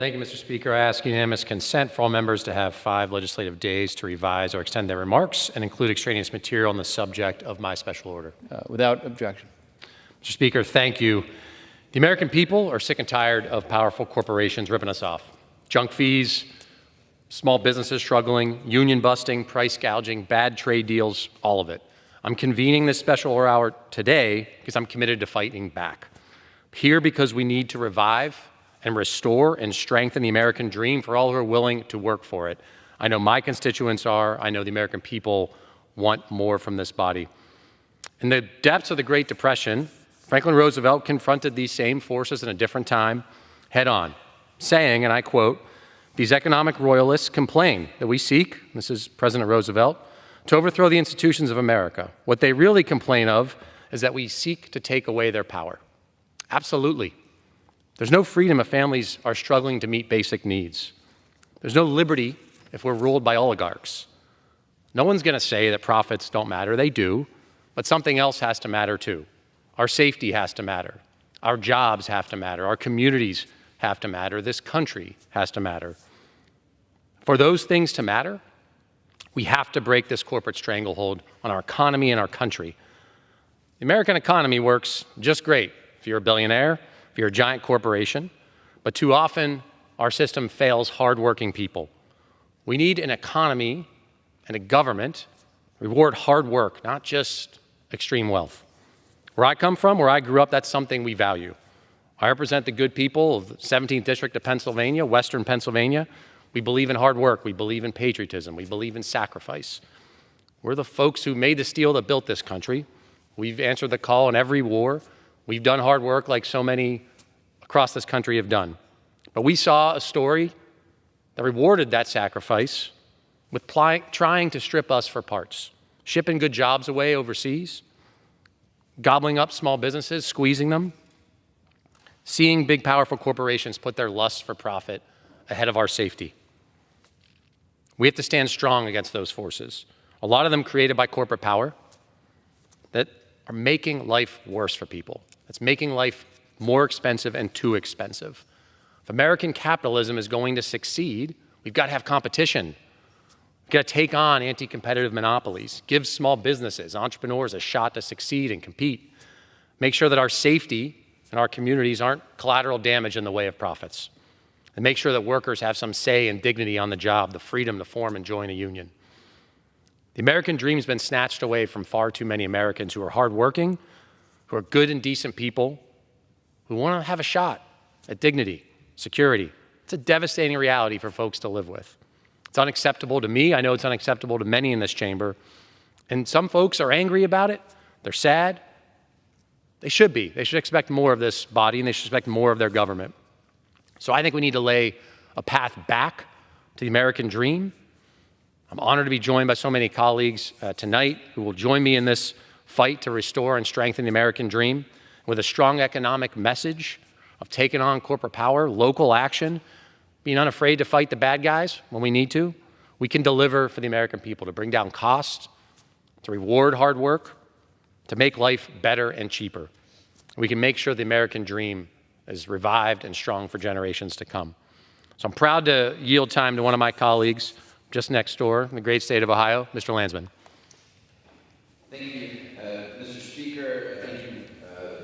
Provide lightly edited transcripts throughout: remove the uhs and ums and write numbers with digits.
Thank you, Mr. Speaker. I ask unanimous consent for all members to have 5 legislative days to revise or extend their remarks and include extraneous material on the subject of my special order. Without objection. Mr. Speaker, thank you. The American people are sick and tired of powerful corporations ripping us off. Junk fees, small businesses struggling, union busting, price gouging, bad trade deals, all of it. I'm convening this special hour today because I'm committed to fighting back. Here because we need to revive and restore and strengthen the American dream for all who are willing to work for it. I know my constituents are. I know the American people want more from this body. In the depths of the Great Depression, Franklin Roosevelt confronted these same forces in a different time head on, saying, and I quote, "These economic royalists complain that we seek," this is President Roosevelt, "to overthrow the institutions of America. What they really complain of is that we seek to take away their power." Absolutely. There's no freedom if families are struggling to meet basic needs. There's no liberty if we're ruled by oligarchs. No one's going to say that profits don't matter. They do. But something else has to matter too. Our safety has to matter. Our jobs have to matter. Our communities have to matter. This country has to matter. For those things to matter, we have to break this corporate stranglehold on our economy and our country. The American economy works just great if you're a billionaire, if you're a giant corporation, but too often our system fails hardworking people. We need an economy and a government reward hard work, not just extreme wealth. Where I come from, where I grew up, that's something we value. I represent the good people of the 17th District of Pennsylvania, Western Pennsylvania. We believe in hard work. We believe in patriotism. We believe in sacrifice. We're the folks who made the steel that built this country. We've answered the call in every war. We've done hard work like so many across this country have done. But we saw a story that rewarded that sacrifice with trying to strip us for parts, shipping good jobs away overseas, gobbling up small businesses, squeezing them, seeing big, powerful corporations put their lust for profit ahead of our safety. We have to stand strong against those forces, a lot of them created by corporate power that are making life worse for people. It's making life more expensive and too expensive. If American capitalism is going to succeed, we've got to have competition. We've got to take on anti-competitive monopolies, give small businesses, entrepreneurs a shot to succeed and compete, make sure that our safety and our communities aren't collateral damage in the way of profits, and make sure that workers have some say and dignity on the job, the freedom to form and join a union. The American dream has been snatched away from far too many Americans who are hardworking, who are good and decent people, who want to have a shot at dignity, security. It's a devastating reality for folks to live with. It's unacceptable to me. I know it's unacceptable to many in this chamber. And some folks are angry about it. They're sad. They should be. They should expect more of this body, and they should expect more of their government. So I think we need to lay a path back to the American dream. I'm honored to be joined by so many colleagues tonight who will join me in this fight to restore and strengthen the American dream with a strong economic message of taking on corporate power, local action, being unafraid to fight the bad guys when we need to. We can deliver for the American people to bring down costs, to reward hard work, to make life better and cheaper. We can make sure the American dream is revived and strong for generations to come. So I'm proud to yield time to one of my colleagues just next door in the great state of Ohio, Mr. Landsman. Thank you, Mr. Speaker. Thank you,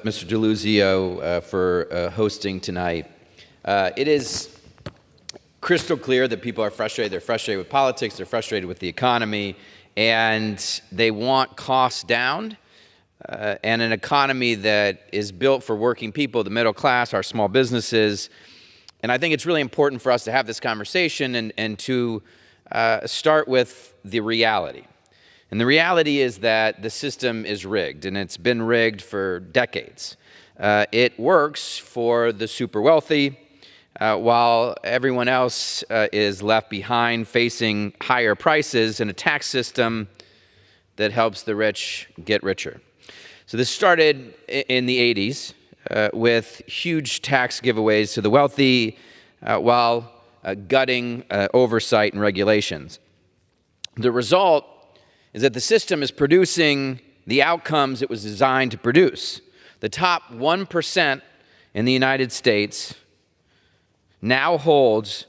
Mr. DeLuzio, for hosting tonight. It is crystal clear that people are frustrated. They're frustrated with politics. They're frustrated with the economy. And they want costs down and an economy that is built for working people, the middle class, our small businesses. And I think it's really important for us to have this conversation and to start with the reality. And the reality is that the system is rigged, and it's been rigged for decades. It works for the super wealthy, while everyone else is left behind facing higher prices and a tax system that helps the rich get richer. So this started in the 80s with huge tax giveaways to the wealthy while gutting oversight and regulations. The result is that the system is producing the outcomes it was designed to produce. The top 1% in the United States now holds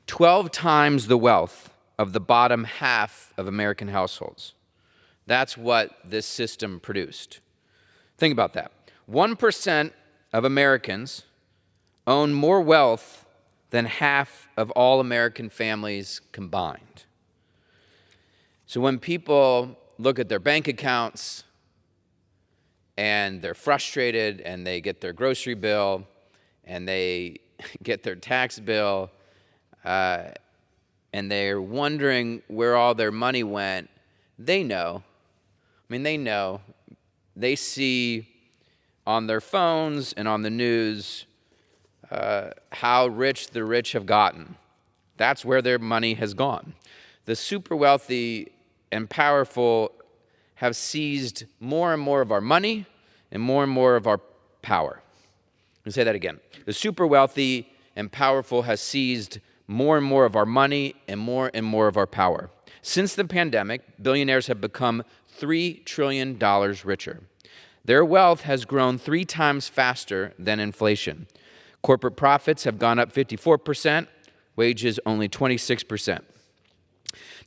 12 times the wealth of the bottom half of American households. That's what this system produced. Think about that. 1% of Americans own more wealth than half of all American families combined. So when people look at their bank accounts and they're frustrated and they get their grocery bill and they get their tax bill and they're wondering where all their money went, they know. They know. They see on their phones and on the news how rich the rich have gotten. That's where their money has gone. The super wealthy and powerful have seized more and more of our money and more of our power. Let me say that again. The super wealthy and powerful has seized more and more of our money and more of our power. Since the pandemic, billionaires have become $3 trillion richer. Their wealth has grown 3 times faster than inflation. Corporate profits have gone up 54%, wages only 26%.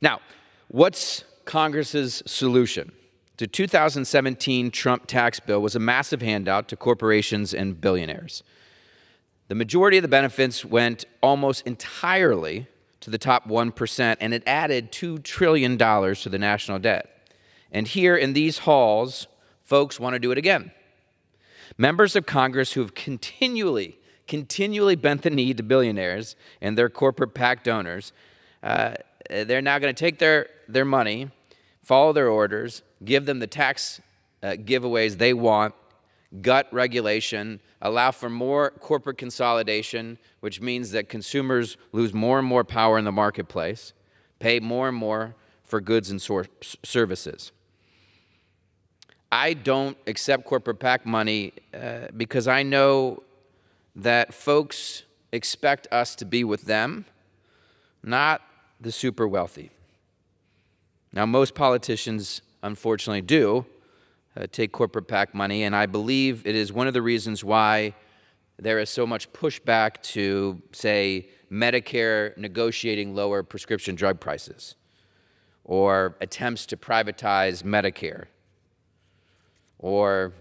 Now, what's Congress's solution? The 2017 Trump tax bill was a massive handout to corporations and billionaires. The majority of the benefits went almost entirely to the top 1%, and it added $2 trillion to the national debt. And here in these halls, folks want to do it again. Members of Congress who have continually bent the knee to billionaires and their corporate PAC donors, they're now going to take their money, follow their orders, give them the tax giveaways they want, gut regulation, allow for more corporate consolidation, which means that consumers lose more and more power in the marketplace, pay more and more for goods and services. I don't accept corporate PAC money because I know that folks expect us to be with them, not the super wealthy. Now, most politicians, unfortunately, do take corporate PAC money, and I believe it is one of the reasons why there is so much pushback to, say, Medicare negotiating lower prescription drug prices, or attempts to privatize Medicare, or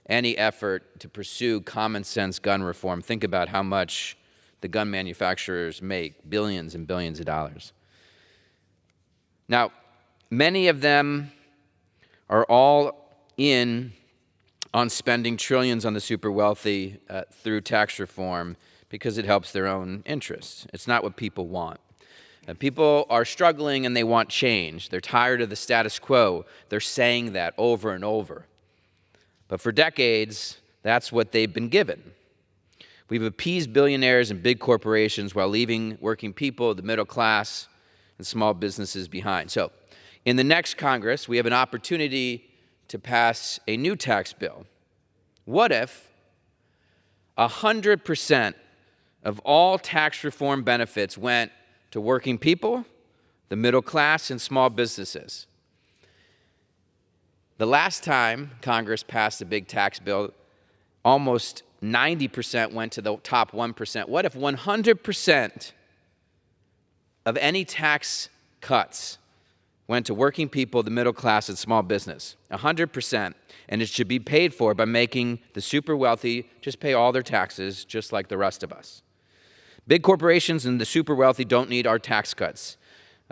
any effort to pursue common sense gun reform. Think about how much the gun manufacturers make, billions and billions of dollars. Now, many of them are all in on spending trillions on the super wealthy through tax reform because it helps their own interests. It's not what people want. People are struggling and they want change. They're tired of the status quo. They're saying that over and over. But for decades, that's what they've been given. We've appeased billionaires and big corporations while leaving working people, the middle class, and small businesses behind. So, in the next Congress, we have an opportunity to pass a new tax bill. What if 100% of all tax reform benefits went to working people, the middle class, and small businesses? The last time Congress passed a big tax bill, almost 90% went to the top 1%. What if 100% of any tax cuts went to working people, the middle class, and small business? 100%. And it should be paid for by making the super wealthy just pay all their taxes just like the rest of us. Big corporations and the super wealthy don't need our tax cuts.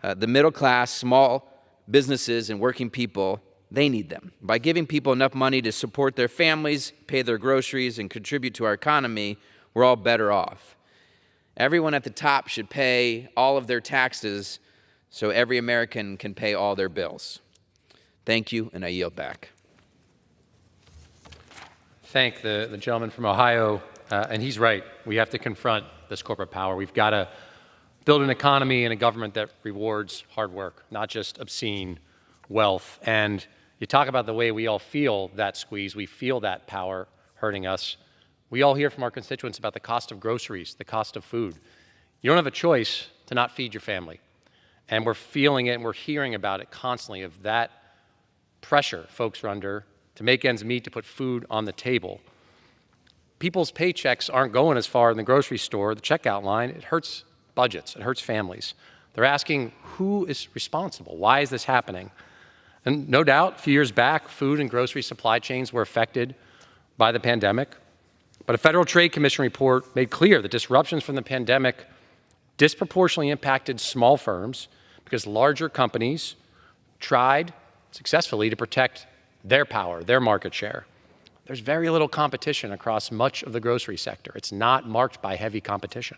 The middle class, small businesses, and working people, they need them. By giving people enough money to support their families, pay their groceries, and contribute to our economy, we're all better off. Everyone at the top should pay all of their taxes so every American can pay all their bills. Thank you, and I yield back. Thank the gentleman from Ohio, and he's right. We have to confront this corporate power. We've got to build an economy and a government that rewards hard work, not just obscene wealth. And you talk about the way we all feel that squeeze. We feel that power hurting us. We all hear from our constituents about the cost of groceries, the cost of food. You don't have a choice to not feed your family. And we're feeling it and we're hearing about it constantly, of that pressure folks are under to make ends meet, to put food on the table. people's paychecks aren't going as far in the grocery store, the checkout line. It hurts budgets. It hurts families. They're asking, who is responsible? Why is this happening? And no doubt, a few years back, food and grocery supply chains were affected by the pandemic. But a Federal Trade Commission report made clear that disruptions from the pandemic disproportionately impacted small firms because larger companies tried successfully to protect their power, their market share. There's very little competition across much of the grocery sector. It's not marked by heavy competition.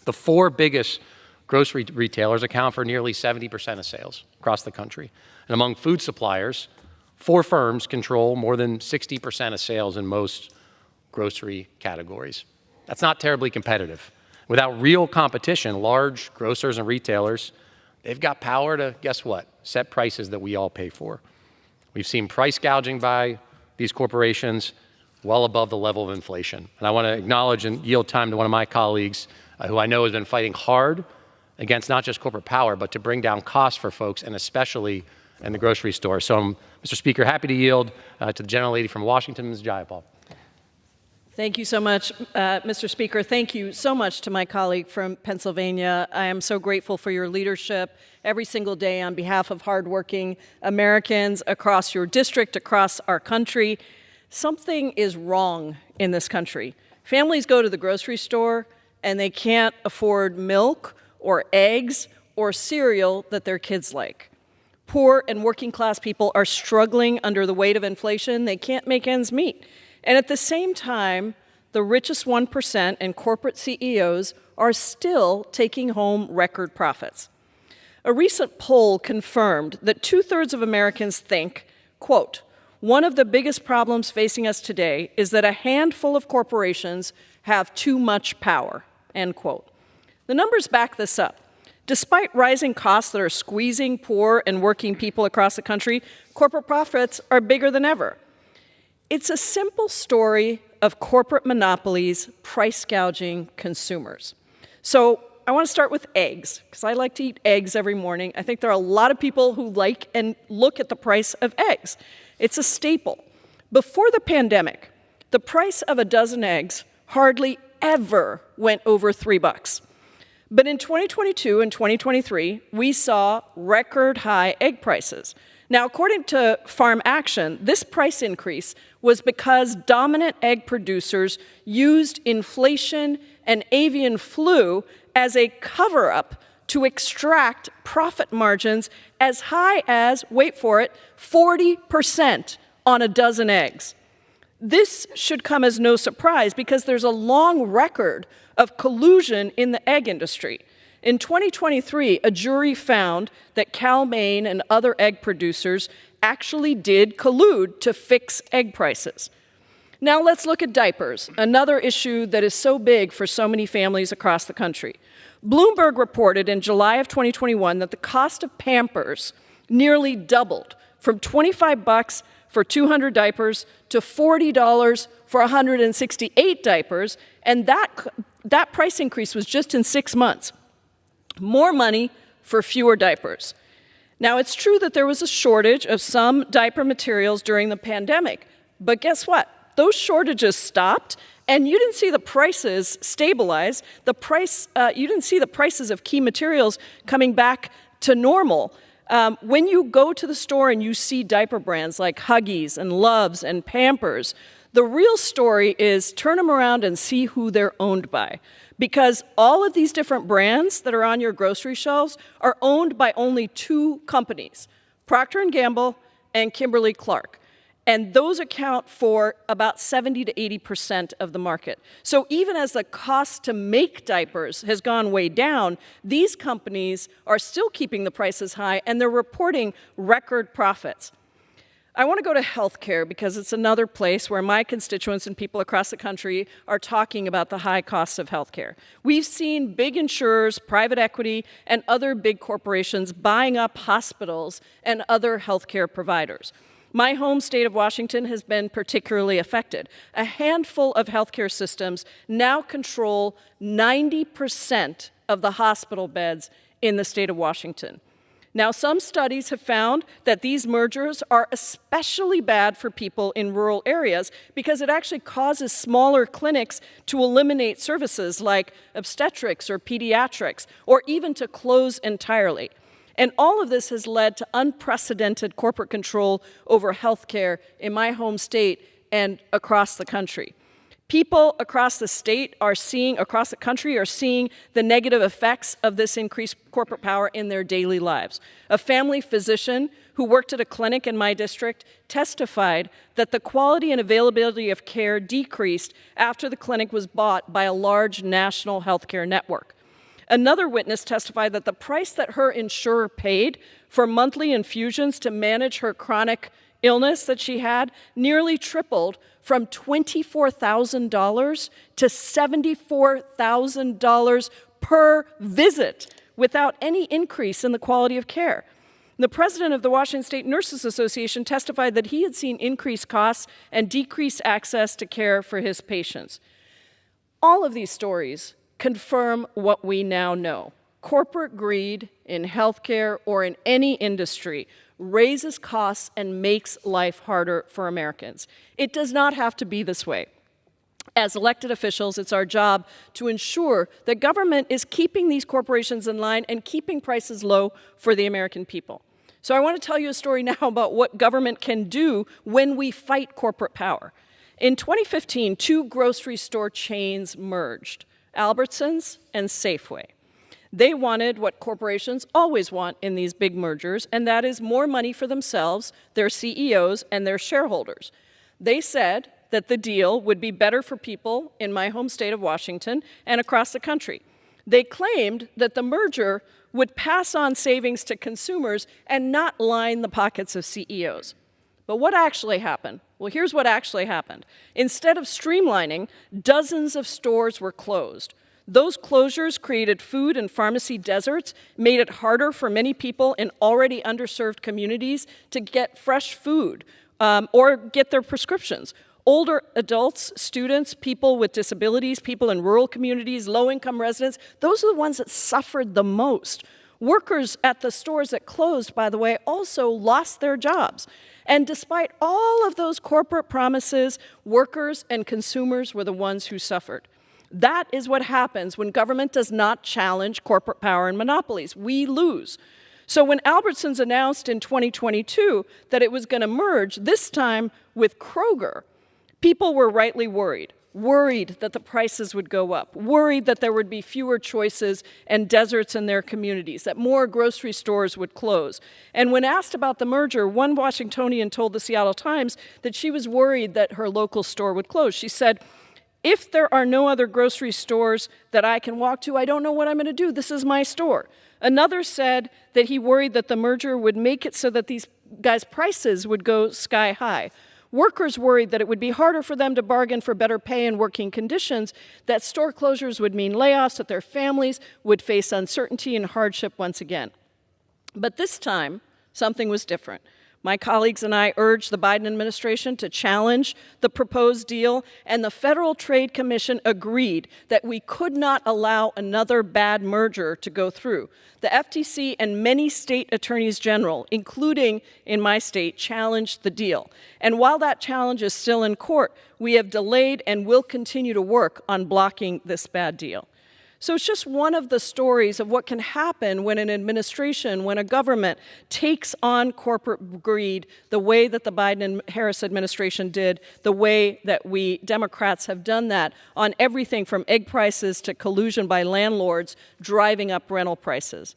The 4 biggest grocery retailers account for nearly 70% of sales across the country. And among food suppliers, 4 firms control more than 60% of sales in most grocery categories. That's not terribly competitive. Without real competition, large grocers and retailers, they've got power to, guess what, set prices that we all pay for. We've seen price gouging by these corporations well above the level of inflation. And I want to acknowledge and yield time to one of my colleagues who I know has been fighting hard against not just corporate power, but to bring down costs for folks, and especially in the grocery store. So I'm, Mr. Speaker, happy to yield to the gentlelady from Washington, Ms. Jayapal. Thank you so much, Mr. Speaker. Thank you so much to my colleague from Pennsylvania. I am so grateful for your leadership every single day on behalf of hardworking Americans across your district, across our country. Something is wrong in this country. Families go to the grocery store and they can't afford milk or eggs or cereal that their kids like. Poor and working class people are struggling under the weight of inflation. They can't make ends meet. And at the same time, the richest 1% and corporate CEOs are still taking home record profits. A recent poll confirmed that 2/3 of Americans think, quote, "One of the biggest problems facing us today is that a handful of corporations have too much power," end quote. The numbers back this up. Despite rising costs that are squeezing poor and working people across the country, corporate profits are bigger than ever. It's a simple story of corporate monopolies price gouging consumers. So I want to start with eggs, because I like to eat eggs every morning. I think there are a lot of people who like and look at the price of eggs. It's a staple. Before the pandemic, the price of a dozen eggs hardly ever went over $3. But in 2022 and 2023, we saw record high egg prices. Now, according to Farm Action, this price increase was because dominant egg producers used inflation and avian flu as a cover-up to extract profit margins as high as, wait for it, 40% on a dozen eggs. This should come as no surprise because there's a long record of collusion in the egg industry. In 2023, a jury found that Cal-Maine and other egg producers actually did collude to fix egg prices. Now let's look at diapers, another issue that is so big for so many families across the country. Bloomberg reported in July of 2021 that the cost of Pampers nearly doubled from $25 for 200 diapers to $40 for 168 diapers, and that price increase was just in 6 months. More money for fewer diapers. Now, it's true that there was a shortage of some diaper materials during the pandemic, but guess what? Those shortages stopped, and you didn't see the prices stabilize. You didn't see the prices of key materials coming back to normal. When you go to the store and you see diaper brands like Huggies and Loves and Pampers, the real story is turn them around and see who they're owned by. Because all of these different brands that are on your grocery shelves are owned by only 2 companies, Procter & Gamble and Kimberly-Clark. And those account for about 70 to 80% of the market. So even as the cost to make diapers has gone way down, these companies are still keeping the prices high, and they're reporting record profits. I want to go to healthcare because it's another place where my constituents and people across the country are talking about the high costs of healthcare. We've seen big insurers, private equity, and other big corporations buying up hospitals and other healthcare providers. My home state of Washington has been particularly affected. A handful of healthcare systems now control 90% of the hospital beds in the state of Washington. Now, some studies have found that these mergers are especially bad for people in rural areas because it actually causes smaller clinics to eliminate services like obstetrics or pediatrics, or even to close entirely. And all of this has led to unprecedented corporate control over healthcare in my home state and across the country. People across the country are seeing the negative effects of this increased corporate power in their daily lives. A family physician who worked at a clinic in my district testified that the quality and availability of care decreased after the clinic was bought by a large national healthcare network. Another witness testified that the price that her insurer paid for monthly infusions to manage her chronic illness that she had nearly tripled from $24,000 to $74,000 per visit without any increase in the quality of care. The president of the Washington State Nurses Association testified that he had seen increased costs and decreased access to care for his patients. All of these stories confirm what we now know. Corporate greed in healthcare or in any industry raises costs and makes life harder for Americans. It does not have to be this way. As elected officials, it's our job to ensure that government is keeping these corporations in line and keeping prices low for the American people. So I want to tell you a story now about what government can do when we fight corporate power. In 2015, two grocery store chains merged, Albertsons and Safeway. They wanted what corporations always want in these big mergers, and that is more money for themselves, their CEOs, and their shareholders. They said that the deal would be better for people in my home state of Washington and across the country. They claimed that the merger would pass on savings to consumers and not line the pockets of CEOs. But what actually happened? Well, here's what actually happened. Instead of streamlining, dozens of stores were closed. Those closures created food and pharmacy deserts, made it harder for many people in already underserved communities to get fresh food or get their prescriptions. Older adults, students, people with disabilities, people in rural communities, low-income residents, those are the ones that suffered the most. Workers at the stores that closed, by the way, also lost their jobs. And despite all of those corporate promises, workers and consumers were the ones who suffered. That is what happens when government does not challenge corporate power and monopolies. We lose. So when Albertsons announced in 2022 that it was going to merge, this time with Kroger, people were rightly worried that the prices would go up, worried that there would be fewer choices and deserts in their communities, that more grocery stores would close. And when asked about the merger, one Washingtonian told the Seattle Times that she was worried that her local store would close. She said, "If there are no other grocery stores that I can walk to, I don't know what I'm going to do. This is my store." Another said that he worried that the merger would make it so that these guys' prices would go sky high. Workers worried that it would be harder for them to bargain for better pay and working conditions, that store closures would mean layoffs, that their families would face uncertainty and hardship once again. But this time, something was different. My colleagues and I urged the Biden administration to challenge the proposed deal, and the Federal Trade Commission agreed that we could not allow another bad merger to go through. The FTC and many state attorneys general, including in my state, challenged the deal. And while that challenge is still in court, we have delayed and will continue to work on blocking this bad deal. So it's just one of the stories of what can happen when an administration, when a government takes on corporate greed the way that the Biden and Harris administration did, the way that we Democrats have done that on everything from egg prices to collusion by landlords driving up rental prices.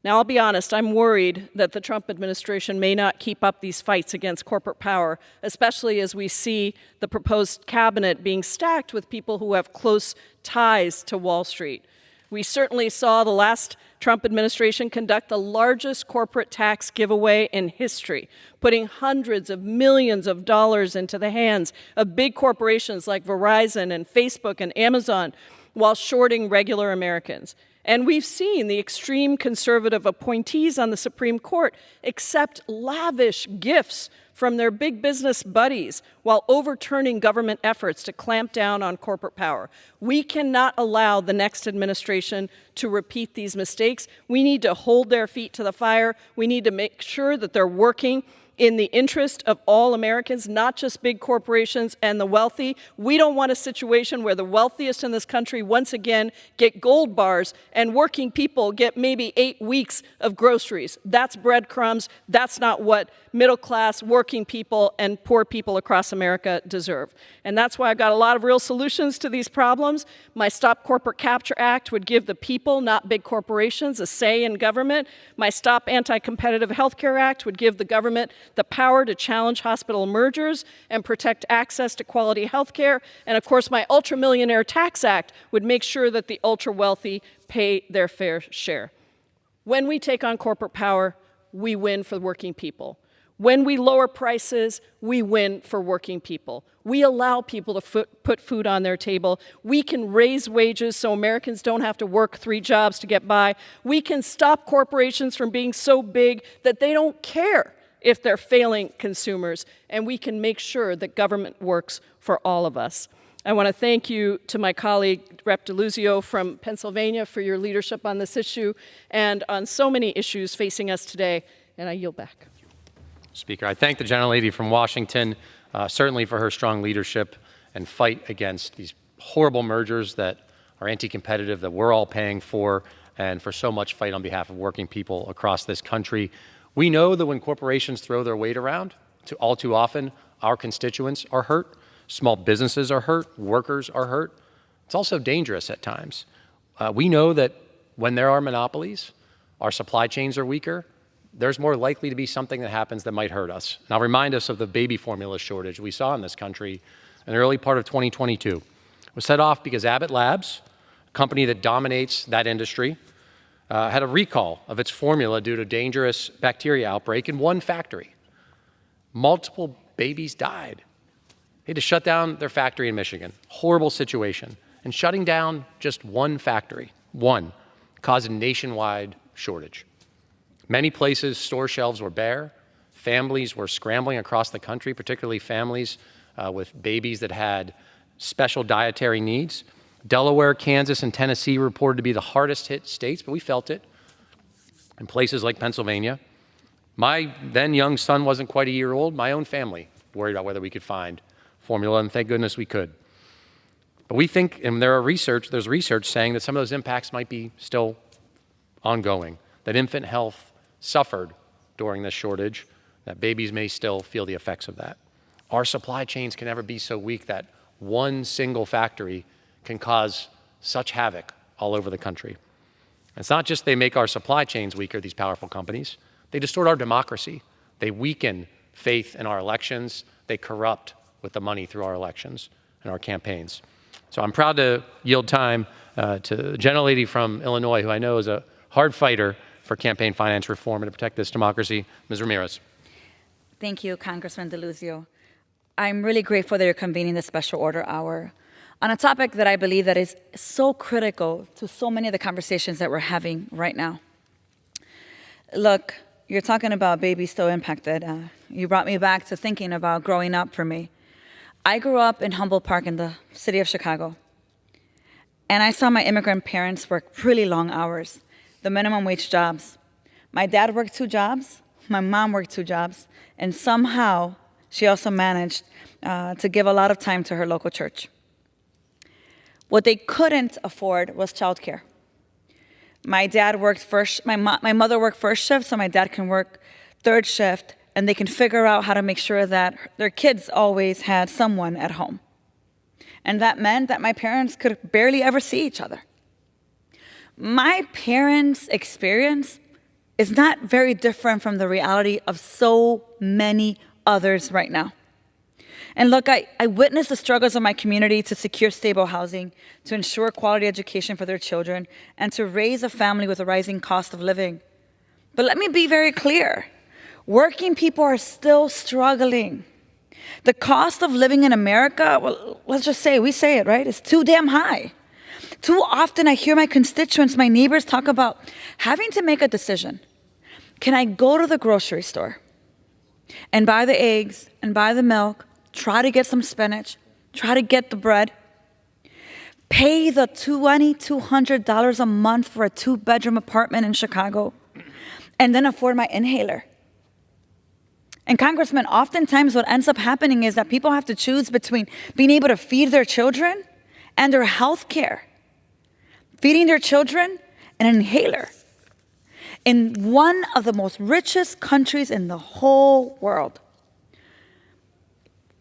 Now, I'll be honest, I'm worried that the Trump administration may not keep up these fights against corporate power, especially as we see the proposed cabinet being stacked with people who have close ties to Wall Street. We certainly saw the last Trump administration conduct the largest corporate tax giveaway in history, putting hundreds of millions of dollars into the hands of big corporations like Verizon and Facebook and Amazon while shorting regular Americans. And we've seen the extreme conservative appointees on the Supreme Court accept lavish gifts from their big business buddies while overturning government efforts to clamp down on corporate power. We cannot allow the next administration to repeat these mistakes. We need to hold their feet to the fire. We need to make sure that they're working in the interest of all Americans, not just big corporations and the wealthy. We don't want a situation where the wealthiest in this country once again get gold bars and working people get maybe 8 weeks of groceries. That's breadcrumbs. That's not what middle class, working people, and poor people across America deserve. And that's why I've got a lot of real solutions to these problems. My Stop Corporate Capture Act would give the people, not big corporations, a say in government. My Stop Anti-Competitive Healthcare Act would give the government the power to challenge hospital mergers and protect access to quality health care. And of course, my Ultra-Millionaire Tax Act would make sure that the ultra-wealthy pay their fair share. When we take on corporate power, we win for working people. When we lower prices, we win for working people. We allow people to put food on their table. We can raise wages so Americans don't have to work 3 jobs to get by. We can stop corporations from being so big that they don't care if they're failing consumers, and we can make sure that government works for all of us. I want to thank you to my colleague, Rep. DeLuzio from Pennsylvania, for your leadership on this issue and on so many issues facing us today, and I yield back. Speaker, I thank the gentlelady from Washington, certainly for her strong leadership and fight against these horrible mergers that are anti-competitive, that we're all paying for, and for so much fight on behalf of working people across this country. We know that when corporations throw their weight around, all too often, our constituents are hurt, small businesses are hurt, workers are hurt. It's also dangerous at times. We know that when there are monopolies, our supply chains are weaker, there's more likely to be something that happens that might hurt us. And I'll remind us of the baby formula shortage we saw in this country in the early part of 2022. It was set off because Abbott Labs, a company that dominates that industry, had a recall of its formula due to a dangerous bacteria outbreak in one factory. Multiple babies died. They had to shut down their factory in Michigan. Horrible situation. And shutting down just one factory, caused a nationwide shortage. Many places, store shelves were bare. Families were scrambling across the country, particularly families with babies that had special dietary needs. Delaware, Kansas, and Tennessee reported to be the hardest hit states, but we felt it. In places like Pennsylvania, my then young son wasn't quite a year old. My own family worried about whether we could find formula, and thank goodness we could. But we think, and there's research saying that some of those impacts might be still ongoing, that infant health suffered during this shortage, that babies may still feel the effects of that. Our supply chains can never be so weak that one single factory can cause such havoc all over the country. And it's not just they make our supply chains weaker, these powerful companies. They distort our democracy. They weaken faith in our elections. They corrupt with the money through our elections and our campaigns. So I'm proud to yield time to the gentlelady from Illinois, who I know is a hard fighter for campaign finance reform and to protect this democracy, Ms. Ramirez. Thank you, Congressman DeLuzio. I'm really grateful that you're convening this special order hour on a topic that I believe that is so critical to so many of the conversations that we're having right now. Look, you're talking about babies still impacted. You brought me back to thinking about growing up for me. I grew up in Humboldt Park in the city of Chicago, and I saw my immigrant parents work really long hours, the minimum wage jobs. My dad worked 2 jobs, my mom worked 2 jobs, and somehow she also managed to give a lot of time to her local church. What they couldn't afford was childcare. My dad worked my mother worked first shift, so my dad can work third shift, and they can figure out how to make sure that their kids always had someone at home. And that meant that my parents could barely ever see each other. My parents' experience is not very different from the reality of so many others right now. And look, I witnessed the struggles of my community to secure stable housing, to ensure quality education for their children, and to raise a family with a rising cost of living. But let me be very clear. Working people are still struggling. The cost of living in America, well, let's just say, we say it, right? It's too damn high. Too often I hear my constituents, my neighbors talk about having to make a decision. Can I go to the grocery store and buy the eggs and buy the milk, try to get some spinach, try to get the bread, pay the $2,200 a month for a 2-bedroom apartment in Chicago, and then afford my inhaler? And Congressman, oftentimes what ends up happening is that people have to choose between being able to feed their children and their health care. Feeding their children and an inhaler. In one of the most richest countries in the whole world.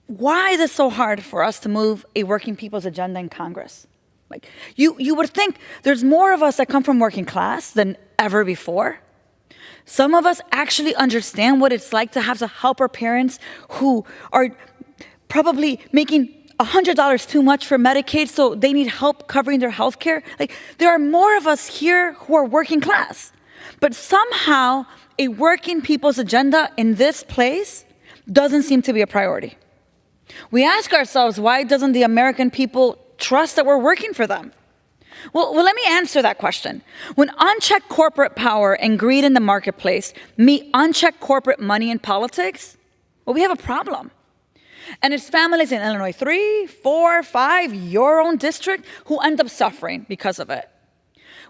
Why is it so hard for us to move a working people's agenda in Congress? Like, you would think there's more of us that come from working class than ever before. Some of us actually understand what it's like to have to help our parents who are probably making $100 too much for Medicaid, so they need help covering their health care. Like, there are more of us here who are working class. But somehow, a working people's agenda in this place doesn't seem to be a priority. We ask ourselves, why doesn't the American people trust that we're working for them? Well, let me answer that question. When unchecked corporate power and greed in the marketplace meet unchecked corporate money in politics, well, we have a problem. And it's families in Illinois 3, 4, 5, your own district, who end up suffering because of it.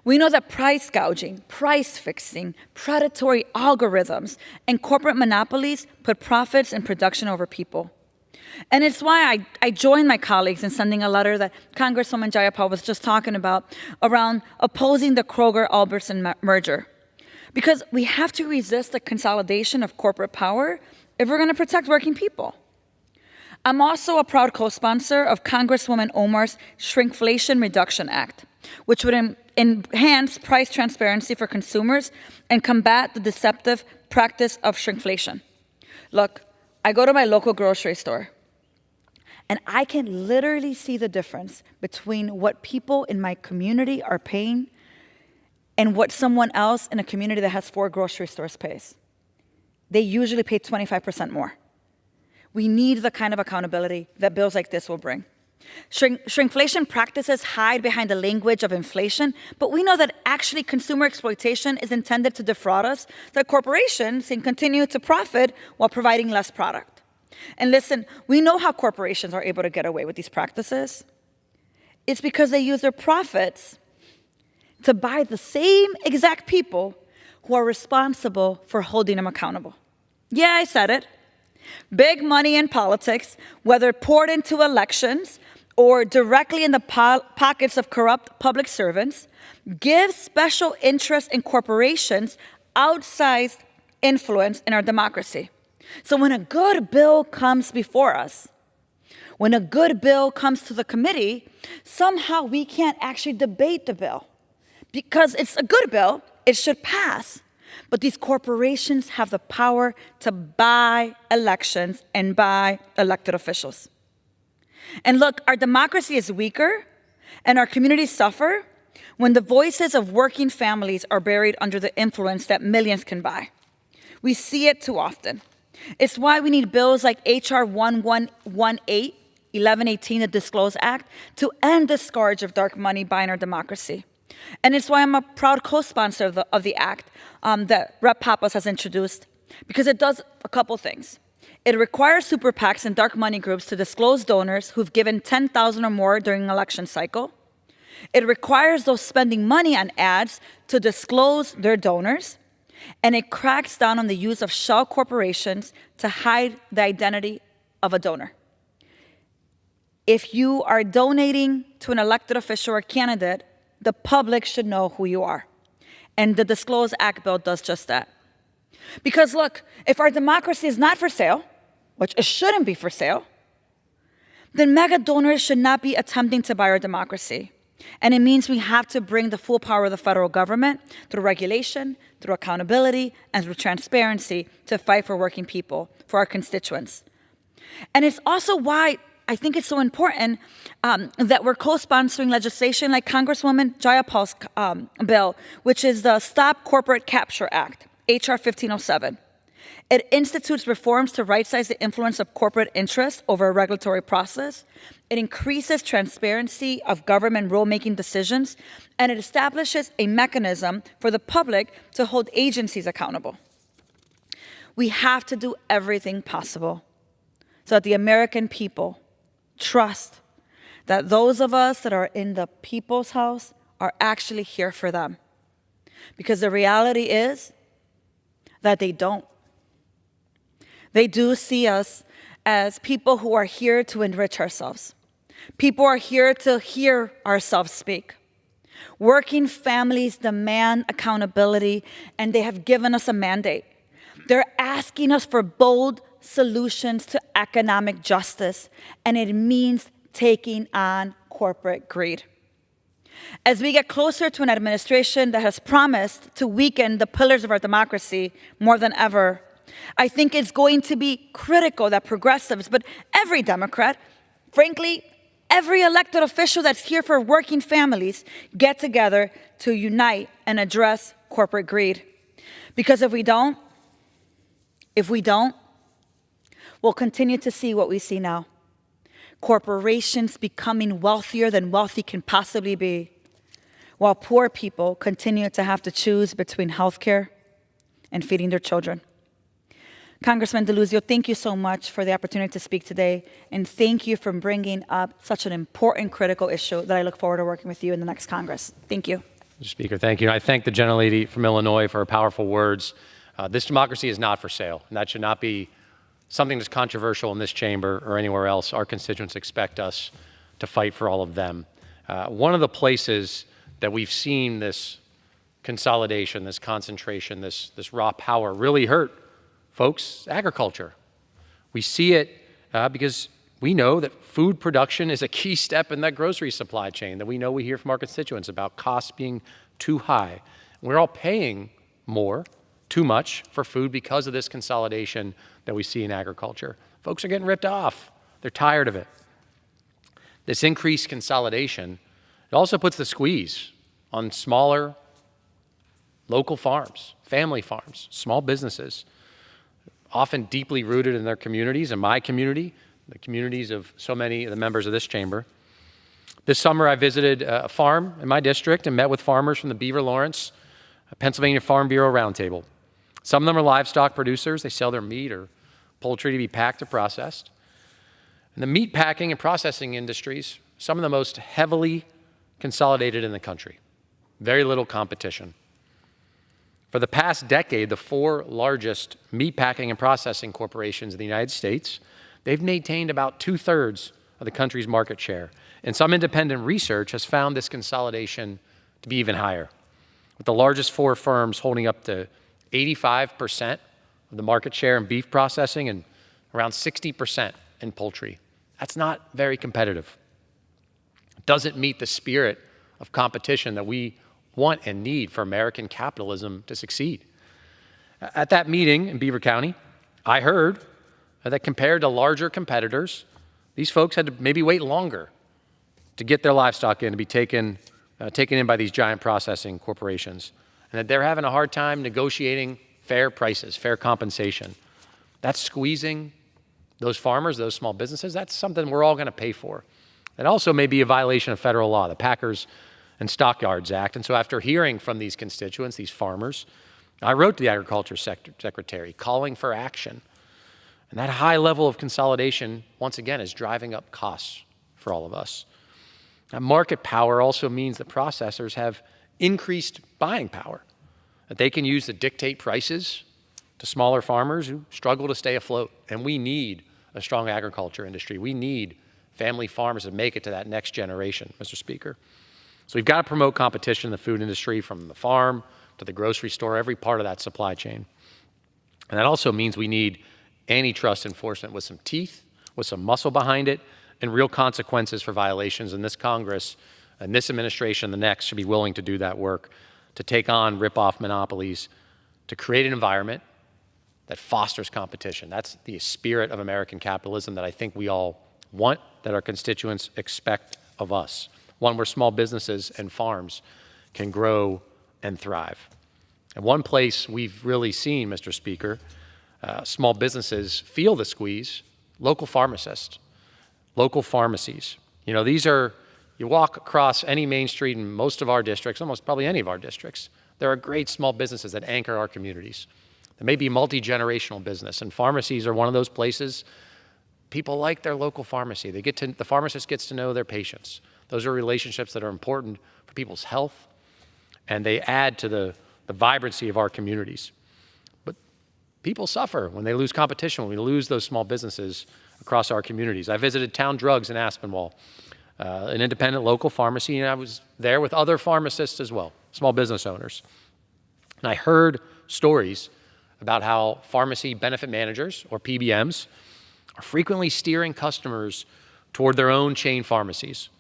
We know that price gouging, price fixing, predatory algorithms, and corporate monopolies put profits and production over people. And it's why I joined my colleagues in sending a letter that Congresswoman Jayapal was just talking about around opposing the Kroger-Albertson merger. Because we have to resist the consolidation of corporate power if we're going to protect working people. I'm also a proud co-sponsor of Congresswoman Omar's Shrinkflation Reduction Act, which would enhance price transparency for consumers and combat the deceptive practice of shrinkflation. Look, I go to my local grocery store, and I can literally see the difference between what people in my community are paying and what someone else in a community that has 4 grocery stores pays. They usually pay 25% more. We need the kind of accountability that bills like this will bring. Shrinkflation practices hide behind the language of inflation, but we know that actually consumer exploitation is intended to defraud us, that corporations can continue to profit while providing less product. And listen, we know how corporations are able to get away with these practices. It's because they use their profits to buy the same exact people who are responsible for holding them accountable. Yeah, I said it. Big money in politics, whether poured into elections or directly in the pockets of corrupt public servants, gives special interests in corporations outsized influence in our democracy. So when a good bill comes before us, when a good bill comes to the committee, somehow we can't actually debate the bill. Because it's a good bill, it should pass. But these corporations have the power to buy elections and buy elected officials. And look, our democracy is weaker and our communities suffer when the voices of working families are buried under the influence that millions can buy. We see it too often. It's why we need bills like H.R. 1118, 1118, the Disclose Act, to end the scourge of dark money buying our democracy. And it's why I'm a proud co-sponsor of the act that Rep. Pappas has introduced, because it does a couple things. It requires super PACs and dark money groups to disclose donors who've given $10,000 or more during an election cycle. It requires those spending money on ads to disclose their donors. And it cracks down on the use of shell corporations to hide the identity of a donor. If you are donating to an elected official or candidate, the public should know who you are. And the Disclose Act bill does just that. Because look, if our democracy is not for sale, which it shouldn't be for sale, then mega donors should not be attempting to buy our democracy. And it means we have to bring the full power of the federal government through regulation, through accountability, and through transparency to fight for working people, for our constituents. And it's also why I think it's so important that we're co-sponsoring legislation like Congresswoman Jayapal's bill, which is the Stop Corporate Capture Act, H.R. 1507. It institutes reforms to right-size the influence of corporate interests over a regulatory process. It increases transparency of government rulemaking decisions, and it establishes a mechanism for the public to hold agencies accountable. We have to do everything possible so that the American people trust that those of us that are in the people's house are actually here for them. Because the reality is that they don't. They do see us as people who are here to enrich ourselves. People are here to hear ourselves speak. Working families demand accountability, and they have given us a mandate. They're asking us for bold solutions to economic justice, and it means taking on corporate greed. As we get closer to an administration that has promised to weaken the pillars of our democracy more than ever, I think it's going to be critical that progressives, but every Democrat, frankly, every elected official that's here for working families, get together to unite and address corporate greed. Because if we don't, we'll continue to see what we see now. Corporations becoming wealthier than wealthy can possibly be, while poor people continue to have to choose between healthcare and feeding their children. Congressman DeLuzio, thank you so much for the opportunity to speak today, and thank you for bringing up such an important, critical issue that I look forward to working with you in the next Congress. Thank you. Mr. Speaker, thank you. I thank the gentlelady from Illinois for her powerful words. This democracy is not for sale, and that should not be something that's controversial in this chamber or anywhere else. Our constituents expect us to fight for all of them. One of the places that we've seen this consolidation, this concentration, this raw power really hurt folks, agriculture. We see it because we know that food production is a key step in that grocery supply chain that we know we hear from our constituents about costs being too high. We're all paying more, too much, for food because of this consolidation that we see in agriculture. Folks are getting ripped off. They're tired of it. This increased consolidation, it also puts the squeeze on smaller local farms, family farms, small businesses, often deeply rooted in their communities, in my community, the communities of so many of the members of this chamber. This summer, I visited a farm in my district and met with farmers from the Beaver Lawrence, Pennsylvania Farm Bureau Roundtable. Some of them are livestock producers. They sell their meat or poultry to be packed or processed. And the meat packing and processing industries, some of the most heavily consolidated in the country. Very little competition. For the past decade, the 4 largest meat packing and processing corporations in the United States, they've maintained about 2/3 of the country's market share. And some independent research has found this consolidation to be even higher, with the largest 4 firms holding up to 85% of the market share in beef processing and around 60% in poultry. That's not very competitive. It doesn't meet the spirit of competition that we want and need for American capitalism to succeed. At that meeting in Beaver County, I heard that compared to larger competitors, these folks had to maybe wait longer to get their livestock in to be taken in by these giant processing corporations, and that they're having a hard time negotiating fair prices, fair compensation. That's squeezing those farmers, those small businesses. That's something we're all going to pay for. It also may be a violation of federal law, the Packers and Stockyards Act. And so after hearing from these constituents, these farmers, I wrote to the Agriculture Secretary calling for action. And that high level of consolidation, once again, is driving up costs for all of us. Now, market power also means that processors have increased buying power, that they can use to dictate prices to smaller farmers who struggle to stay afloat. And we need a strong agriculture industry. We need family farmers to make it to that next generation, Mr. Speaker. So we've got to promote competition in the food industry, from the farm to the grocery store, every part of that supply chain. And that also means we need antitrust enforcement with some teeth, with some muscle behind it, and real consequences for violations. And this Congress and this administration, the next, should be willing to do that work, to take on rip-off monopolies, to create an environment that fosters competition. That's the spirit of American capitalism that I think we all want, that our constituents expect of us. One where small businesses and farms can grow and thrive. And one place we've really seen, Mr. Speaker, small businesses feel the squeeze, local pharmacists, local pharmacies. These are, you walk across any main street in most of our districts, almost probably any of our districts, there are great small businesses that anchor our communities. There may be multi-generational business, and pharmacies are one of those places. People like their local pharmacy. The pharmacist gets to know their patients. Those are relationships that are important for people's health, and they add to the vibrancy of our communities. But people suffer when they lose competition, when we lose those small businesses across our communities. I visited Town Drugs in Aspinwall, an independent local pharmacy, and I was there with other pharmacists as well, small business owners. And I heard stories about how pharmacy benefit managers, or PBMs, are frequently steering customers toward their own chain pharmacies.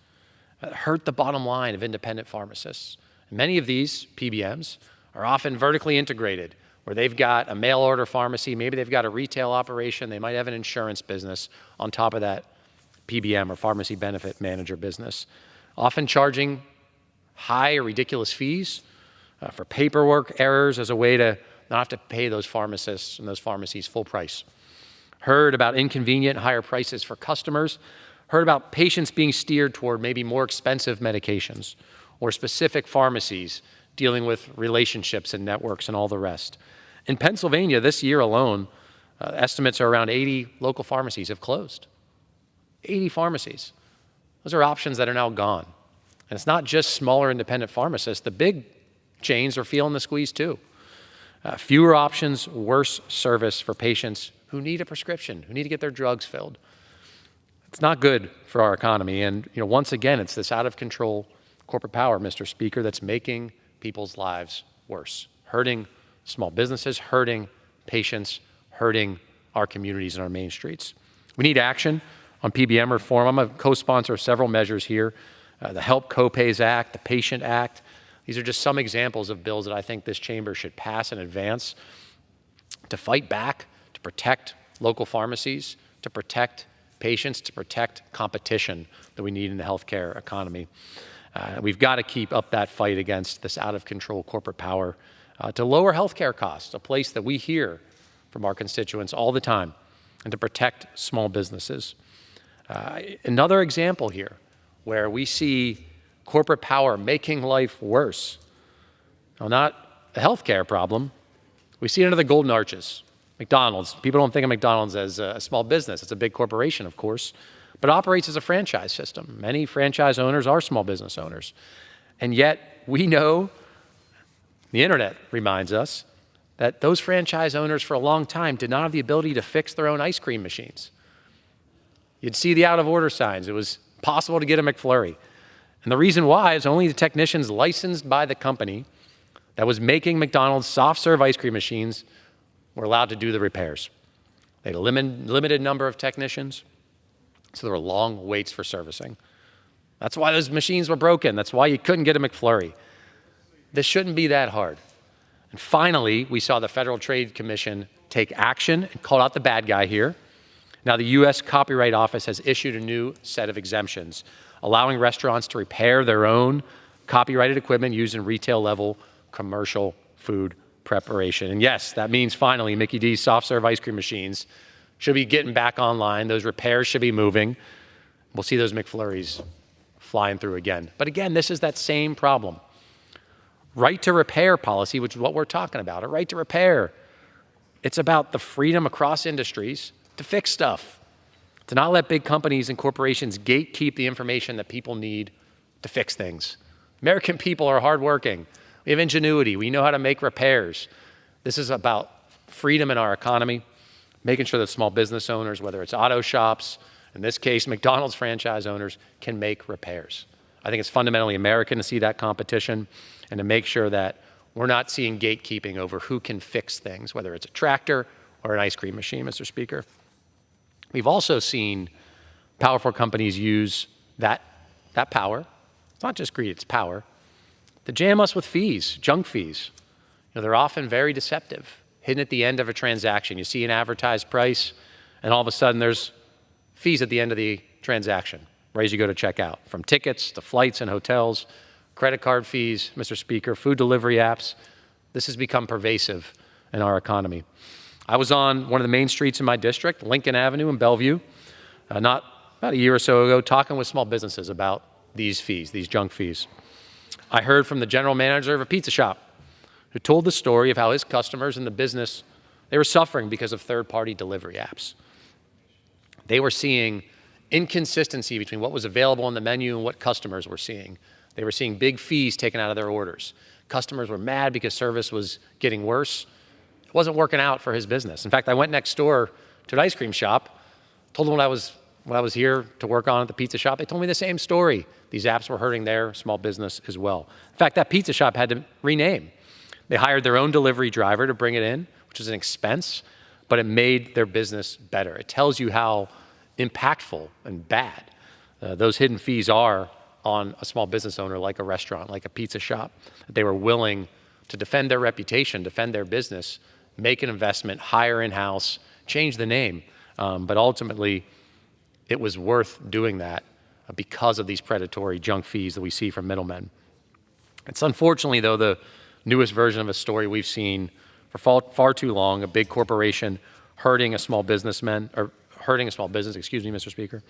It hurt the bottom line of independent pharmacists. And many of these PBMs are often vertically integrated, where they've got a mail order pharmacy, maybe they've got a retail operation, they might have an insurance business on top of that PBM or pharmacy benefit manager business, often charging high or ridiculous fees for paperwork errors as a way to not have to pay those pharmacists and those pharmacies full price. Heard about inconvenient higher prices for customers, heard about patients being steered toward maybe more expensive medications, or specific pharmacies dealing with relationships and networks and all the rest. In Pennsylvania, this year alone, estimates are around 80 local pharmacies have closed. 80 pharmacies. Those are options that are now gone. And it's not just smaller independent pharmacists. The big chains are feeling the squeeze too. Fewer options, worse service for patients who need a prescription, who need to get their drugs filled. It's not good for our economy. And once again, it's this out of control corporate power, Mr. Speaker, that's making people's lives worse, hurting small businesses, hurting patients, hurting our communities and our main streets. We need action on PBM reform. I'm a co-sponsor of several measures here, the Help Co-Pays Act, the Patient Act. These are just some examples of bills that I think this chamber should pass in advance to fight back, to protect local pharmacies, to protect patients, to protect competition that we need in the healthcare economy. We've got to keep up that fight against this out-of-control corporate power to lower healthcare costs, a place that we hear from our constituents all the time, and to protect small businesses. Another example here where we see corporate power making life worse. Now, not a healthcare problem. We see it under the golden arches. McDonald's. People don't think of McDonald's as a small business. It's a big corporation, of course, but it operates as a franchise system. Many franchise owners are small business owners. And yet we know, the internet reminds us, that those franchise owners for a long time did not have the ability to fix their own ice cream machines. You'd see the out-of-order signs. It was possible to get a McFlurry. And the reason why is only the technicians licensed by the company that was making McDonald's soft-serve ice cream machines were allowed to do the repairs. They had a limited number of technicians, so there were long waits for servicing. That's why those machines were broken. That's why you couldn't get a McFlurry. This shouldn't be that hard. And finally, we saw the Federal Trade Commission take action and call out the bad guy here. Now, the U.S. Copyright Office has issued a new set of exemptions, allowing restaurants to repair their own copyrighted equipment used in retail-level commercial food preparation. And yes, that means finally Mickey D's soft-serve ice cream machines should be getting back online. Those repairs should be moving. We'll see those McFlurries flying through again. But again, this is that same problem. Right to repair policy, which is what we're talking about, a right to repair. It's about the freedom across industries to fix stuff, to not let big companies and corporations gatekeep the information that people need to fix things. American people are hardworking. We have ingenuity. We know how to make repairs. This is about freedom in our economy, making sure that small business owners, whether it's auto shops, in this case, McDonald's franchise owners, can make repairs. I think it's fundamentally American to see that competition and to make sure that we're not seeing gatekeeping over who can fix things, whether it's a tractor or an ice cream machine, Mr. Speaker. We've also seen powerful companies use that power. It's not just greed, it's power, to jam us with fees, junk fees. They're often very deceptive, hidden at the end of a transaction. You see an advertised price, and all of a sudden there's fees at the end of the transaction, right as you go to check out, from tickets to flights and hotels, credit card fees, Mr. Speaker, food delivery apps. This has become pervasive in our economy. I was on one of the main streets in my district, Lincoln Avenue in Bellevue, not about a year or so ago, talking with small businesses about these fees, these junk fees. I heard from the general manager of a pizza shop who told the story of how his customers in the business, they were suffering because of third-party delivery apps. They were seeing inconsistency between what was available on the menu and what customers were seeing. They were seeing big fees taken out of their orders. Customers were mad because service was getting worse. It wasn't working out for his business. In fact, I went next door to an ice cream shop, told them what I was here to work on at the pizza shop. They told me the same story. These apps were hurting their small business as well. In fact, that pizza shop had to rename. They hired their own delivery driver to bring it in, which is an expense, but it made their business better. It tells you how impactful and bad those hidden fees are on a small business owner like a restaurant, like a pizza shop. They were willing to defend their reputation, defend their business, make an investment, hire in-house, change the name. But ultimately, it was worth doing that because of these predatory junk fees that we see from middlemen. It's unfortunately, though, the newest version of a story we've seen for far too long, a big corporation hurting a small business, excuse me, Mr. Speaker,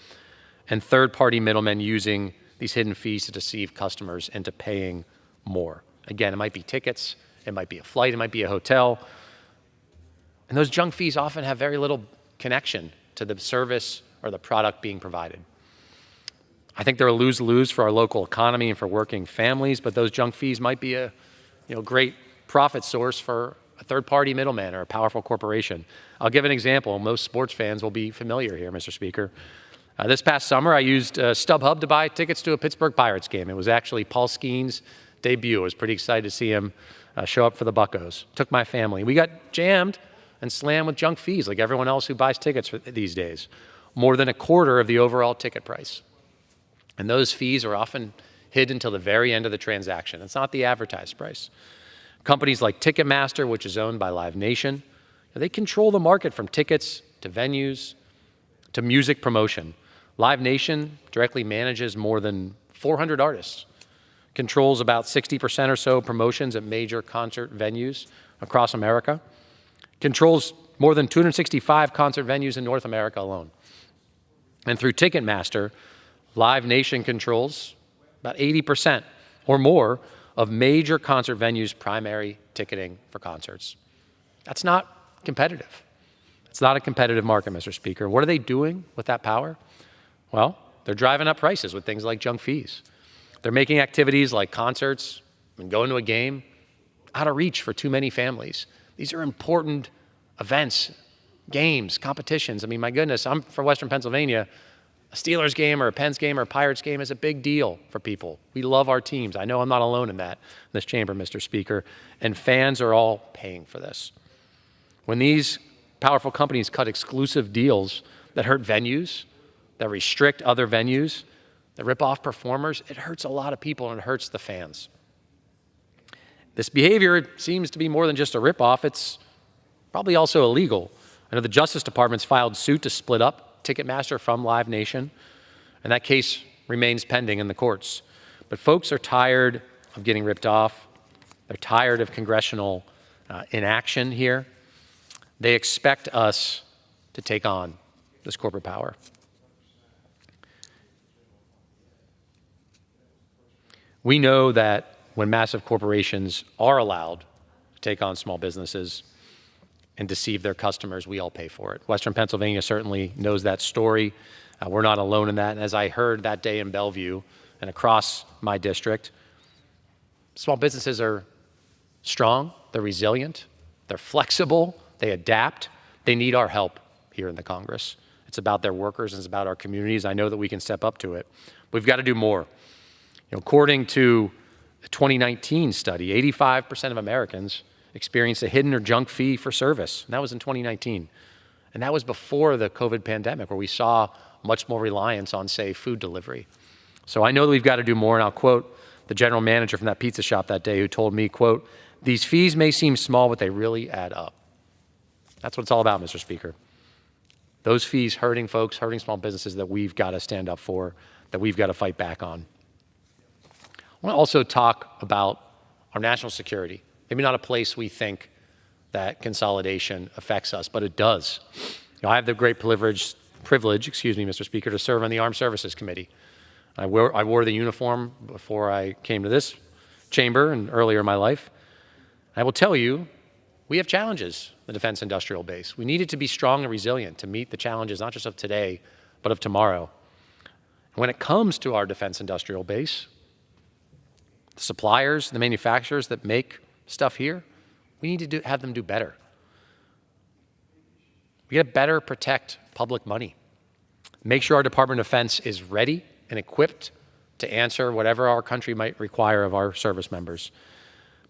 and third-party middlemen using these hidden fees to deceive customers into paying more. Again, it might be tickets, it might be a flight, it might be a hotel. And those junk fees often have very little connection to the service or the product being provided. I think they're a lose-lose for our local economy and for working families, but those junk fees might be a great profit source for a third-party middleman or a powerful corporation. I'll give an example. Most sports fans will be familiar here, Mr. Speaker. This past summer, I used StubHub to buy tickets to a Pittsburgh Pirates game. It was actually Paul Skeen's debut. I was pretty excited to see him show up for the Buccos. Took my family. We got jammed and slammed with junk fees like everyone else who buys tickets these days. More than a quarter of the overall ticket price. And those fees are often hid until the very end of the transaction. It's not the advertised price. Companies like Ticketmaster, which is owned by Live Nation, they control the market from tickets to venues to music promotion. Live Nation directly manages more than 400 artists, controls about 60% or so promotions at major concert venues across America, controls more than 265 concert venues in North America alone. And through Ticketmaster, Live Nation controls about 80% or more of major concert venues' primary ticketing for concerts. That's not competitive. It's not a competitive market, Mr. Speaker. What are they doing with that power? Well, they're driving up prices with things like junk fees. They're making activities like concerts and going to a game out of reach for too many families. These are important events, games, competitions. I mean, my goodness, I'm from Western Pennsylvania. A Steelers game or a Pens game or a Pirates game is a big deal for people. We love our teams. I know I'm not alone in this chamber, Mr. Speaker, and fans are all paying for this. When these powerful companies cut exclusive deals that hurt venues, that restrict other venues, that rip off performers, it hurts a lot of people and it hurts the fans. This behavior seems to be more than just a ripoff. It's probably also illegal. I know the Justice Department's filed suit to split up Ticketmaster from Live Nation, and that case remains pending in the courts. But folks are tired of getting ripped off. They're tired of congressional inaction here. They expect us to take on this corporate power. We know that when massive corporations are allowed to take on small businesses and deceive their customers, we all pay for it. Western Pennsylvania certainly knows that story. We're not alone in that. And as I heard that day in Bellevue and across my district, small businesses are strong, they're resilient, they're flexible, they adapt. They need our help here in the Congress. It's about their workers and it's about our communities. I know that we can step up to it. We've got to do more. According to a 2019 study, 85% of Americans experienced a hidden or junk fee for service. And that was in 2019. And that was before the COVID pandemic, where we saw much more reliance on, say, food delivery. So I know that we've got to do more, and I'll quote the general manager from that pizza shop that day who told me, quote, "These fees may seem small, but they really add up." That's what it's all about, Mr. Speaker. Those fees hurting folks, hurting small businesses that we've got to stand up for, that we've got to fight back on. I want to also talk about our national security. Maybe not a place we think that consolidation affects us, but it does. I have the great privilege, Mr. Speaker, to serve on the Armed Services Committee. I wore the uniform before I came to this chamber and earlier in my life. I will tell you, we have challenges, the defense industrial base. We need it to be strong and resilient to meet the challenges, not just of today, but of tomorrow. And when it comes to our defense industrial base, the suppliers, the manufacturers that make stuff here, we need to have them do better. We got to better protect public money. Make sure our Department of Defense is ready and equipped to answer whatever our country might require of our service members.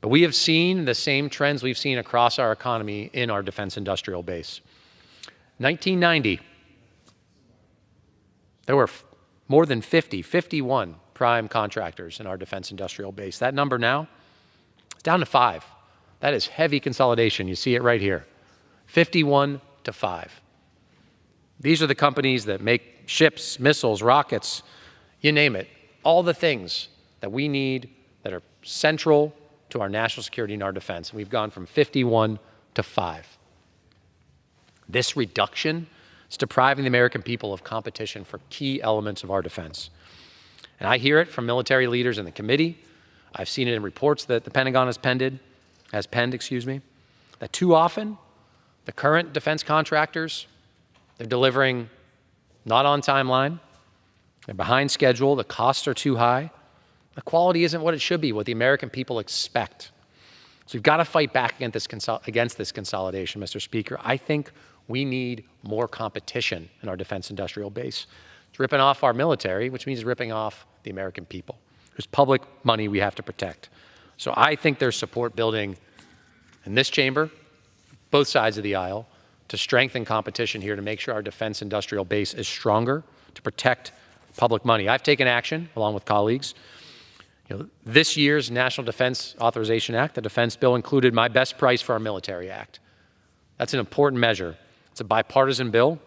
But we have seen the same trends we've seen across our economy in our defense industrial base. 1990, there were more than 51 prime contractors in our defense industrial base. That number now is down to 5. That is heavy consolidation. You see it right here. 51 to 5. These are the companies that make ships, missiles, rockets, you name it. All the things that we need that are central to our national security and our defense. And we've gone from 51 to 5. This reduction is depriving the American people of competition for key elements of our defense. And I hear it from military leaders in the committee. I've seen it in reports that the Pentagon has penned, that too often the current defense contractors, they're delivering not on timeline, they're behind schedule, the costs are too high, the quality isn't what it should be, what the American people expect. So we've got to fight back against this consolidation, Mr. Speaker. I think we need more competition in our defense industrial base. It's ripping off our military, which means ripping off the American people. There's public money we have to protect. So I think there's support building in this chamber, both sides of the aisle, to strengthen competition here to make sure our defense industrial base is stronger, to protect public money. I've taken action, along with colleagues. This year's National Defense Authorization Act, the defense bill, included my best price for our military act. That's an important measure. It's a bipartisan bill.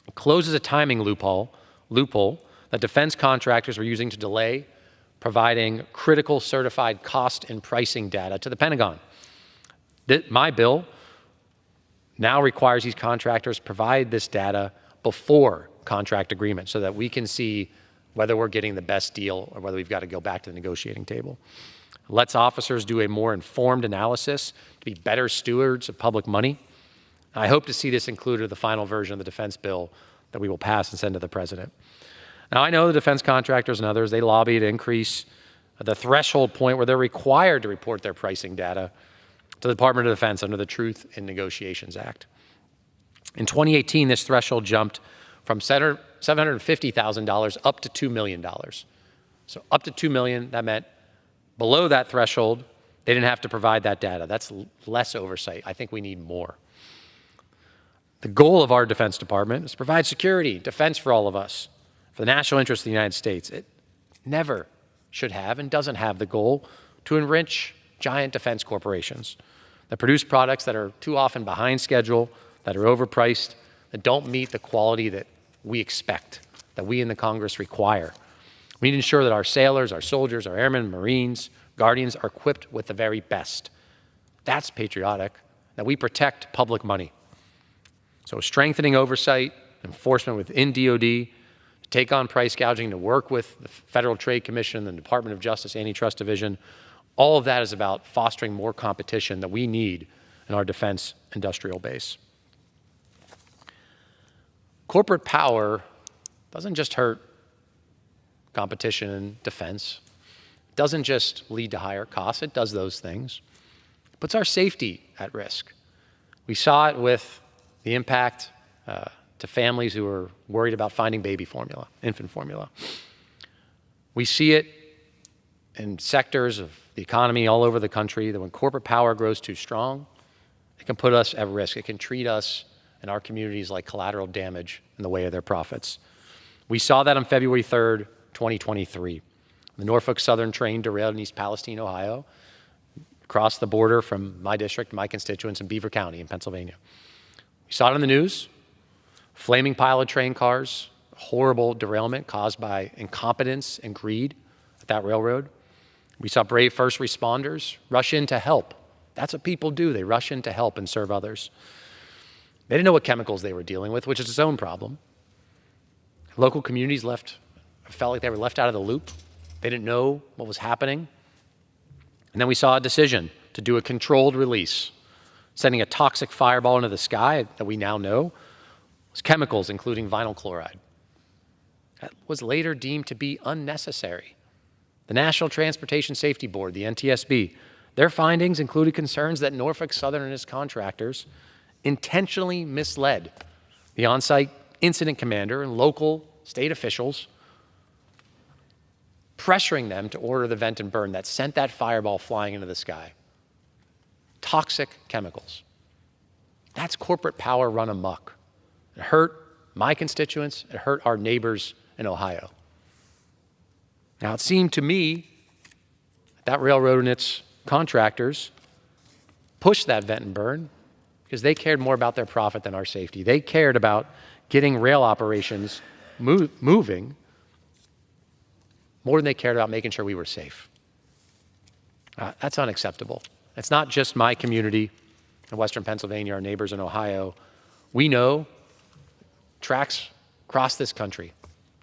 It closes a timing loophole that defense contractors were using to delay providing critical certified cost and pricing data to the Pentagon. My bill now requires these contractors provide this data before contract agreement so that we can see whether we're getting the best deal or whether we've got to go back to the negotiating table. It lets officers do a more informed analysis to be better stewards of public money. I hope to see this included in the final version of the defense bill that we will pass and send to the president. Now, I know the defense contractors and others, they lobby to increase the threshold point where they're required to report their pricing data to the Department of Defense under the Truth in Negotiations Act. In 2018, this threshold jumped from $750,000 up to $2 million. So up to $2 million, that meant below that threshold, they didn't have to provide that data. That's less oversight. I think we need more. The goal of our Defense Department is to provide security, defense for all of us, for the national interest of the United States. It never should have and doesn't have the goal to enrich giant defense corporations that produce products that are too often behind schedule, that are overpriced, that don't meet the quality that we expect, that we in the Congress require. We need to ensure that our sailors, our soldiers, our airmen, Marines, Guardians are equipped with the very best. That's patriotic, that we protect public money. So strengthening oversight, enforcement within DOD, to take on price gouging, to work with the Federal Trade Commission, the Department of Justice Antitrust Division, all of that is about fostering more competition that we need in our defense industrial base. Corporate power doesn't just hurt competition in defense. It doesn't just lead to higher costs. It does those things. It puts our safety at risk. We saw it with the impact to families who are worried about finding baby formula, infant formula. We see it in sectors of the economy all over the country that when corporate power grows too strong, it can put us at risk. It can treat us and our communities like collateral damage in the way of their profits. We saw that on February 3rd, 2023. The Norfolk Southern train derailed in East Palestine, Ohio, across the border from my district, my constituents in Beaver County in Pennsylvania. We saw it on the news, flaming pile of train cars, horrible derailment caused by incompetence and greed at that railroad. We saw brave first responders rush in to help That's what people do. They rush in to help and serve others. They didn't know what chemicals they were dealing with, which is its own problem. Local communities felt like they were left out of the loop. They didn't know what was happening. And then we saw a decision to do a controlled release, sending a toxic fireball into the sky that we now know was chemicals, including vinyl chloride. That was later deemed to be unnecessary. The National Transportation Safety Board, the NTSB, their findings included concerns that Norfolk Southern and its contractors intentionally misled the on-site incident commander and local state officials, pressuring them to order the vent and burn that sent that fireball flying into the sky. Toxic chemicals. That's corporate power run amok. It hurt my constituents. It hurt our neighbors in Ohio. Now, it seemed to me that railroad and its contractors pushed that vent and burn because they cared more about their profit than our safety. They cared about getting rail operations moving more than they cared about making sure we were safe. That's unacceptable. It's not just my community in Western Pennsylvania, our neighbors in Ohio. We know tracks across this country.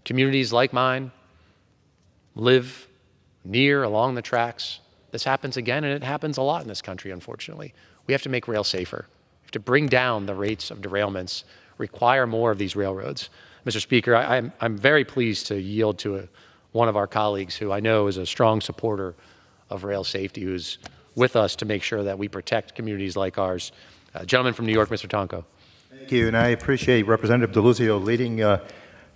Communities like mine live near, along the tracks. This happens again, and it happens a lot in this country, unfortunately. We have to make rail safer. We have to bring down the rates of derailments, require more of these railroads. Mr. Speaker, I'm very pleased to yield to one of our colleagues who I know is a strong supporter of rail safety, who's with us to make sure that we protect communities like ours. Gentleman from New York, Mr. Tonko. Thank you, and I appreciate Representative DeLuzio leading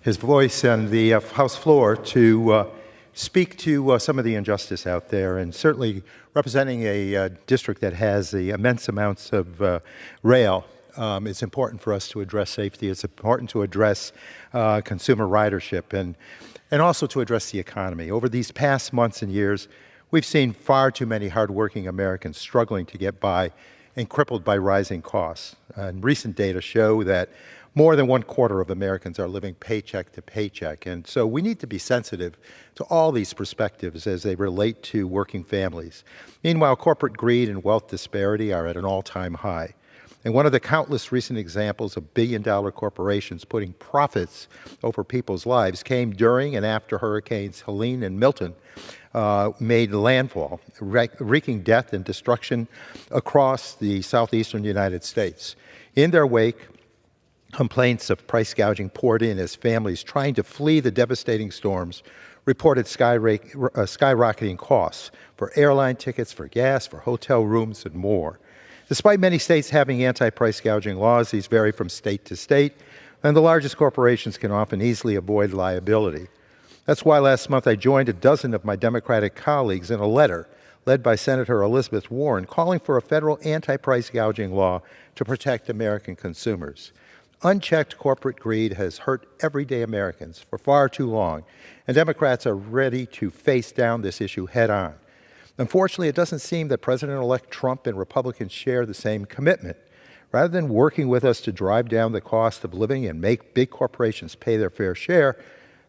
his voice on the House floor to speak to some of the injustice out there, and certainly representing a district that has the immense amounts of rail. It's important for us to address safety. It's important to address consumer ridership and also to address the economy. Over these past months and years, we've seen far too many hardworking Americans struggling to get by and crippled by rising costs. And recent data show that more than 1/4 of Americans are living paycheck to paycheck. And so we need to be sensitive to all these perspectives as they relate to working families. Meanwhile, corporate greed and wealth disparity are at an all-time high. And one of the countless recent examples of billion-dollar corporations putting profits over people's lives came during and after Hurricanes Helene and Milton made landfall, wreaking death and destruction across the southeastern United States. In their wake, complaints of price gouging poured in as families trying to flee the devastating storms reported skyrocketing costs for airline tickets, for gas, for hotel rooms, and more. Despite many states having anti-price gouging laws, these vary from state to state, and the largest corporations can often easily avoid liability. That's why last month I joined a dozen of my Democratic colleagues in a letter led by Senator Elizabeth Warren calling for a federal anti-price gouging law to protect American consumers. Unchecked corporate greed has hurt everyday Americans for far too long, and Democrats are ready to face down this issue head-on. Unfortunately, it doesn't seem that President-elect Trump and Republicans share the same commitment. Rather than working with us to drive down the cost of living and make big corporations pay their fair share,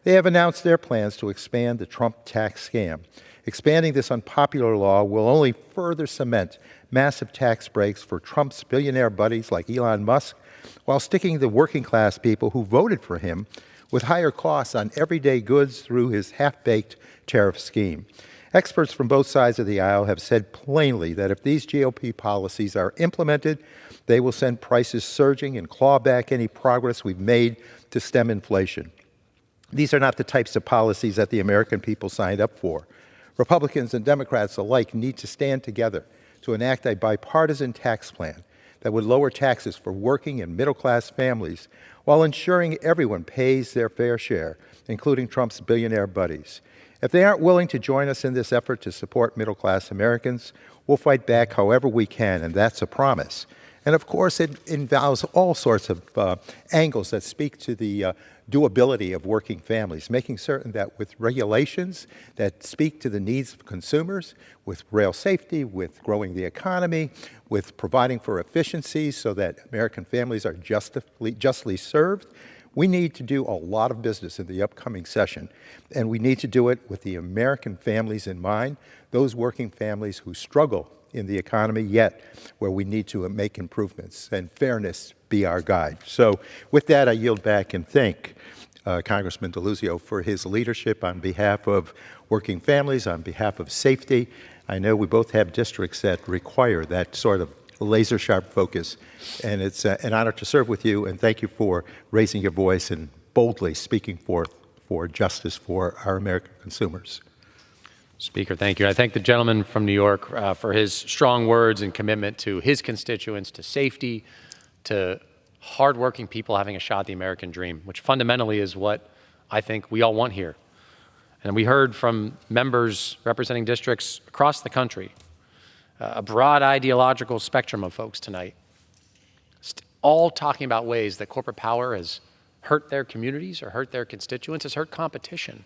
they have announced their plans to expand the Trump tax scam. Expanding this unpopular law will only further cement massive tax breaks for Trump's billionaire buddies like Elon Musk, while sticking the working-class people who voted for him with higher costs on everyday goods through his half-baked tariff scheme. Experts from both sides of the aisle have said plainly that if these GOP policies are implemented, they will send prices surging and claw back any progress we've made to stem inflation. These are not the types of policies that the American people signed up for. Republicans and Democrats alike need to stand together to enact a bipartisan tax plan that would lower taxes for working and middle-class families while ensuring everyone pays their fair share, including Trump's billionaire buddies. If they aren't willing to join us in this effort to support middle-class Americans, we'll fight back however we can, and that's a promise. And of course, it involves all sorts of angles that speak to the doability of working families, making certain that with regulations that speak to the needs of consumers, with rail safety, with growing the economy, with providing for efficiencies so that American families are justly served, We need to do a lot of business in the upcoming session, and we need to do it with the American families in mind, those working families who struggle in the economy, yet where we need to make improvements, and fairness be our guide. So with that, I yield back and thank Congressman DeLuzio for his leadership on behalf of working families, on behalf of safety. I know we both have districts that require that sort of laser-sharp focus, and it's an honor to serve with you, and thank you for raising your voice and boldly speaking forth for justice for our American consumers. Speaker, thank you. I thank the gentleman from New York for his strong words and commitment to his constituents, to safety, to hardworking people having a shot at the American dream, which fundamentally is what I think we all want here. And we heard from members representing districts across the country, a broad ideological spectrum of folks tonight, all talking about ways that corporate power has hurt their communities or hurt their constituents, has hurt competition,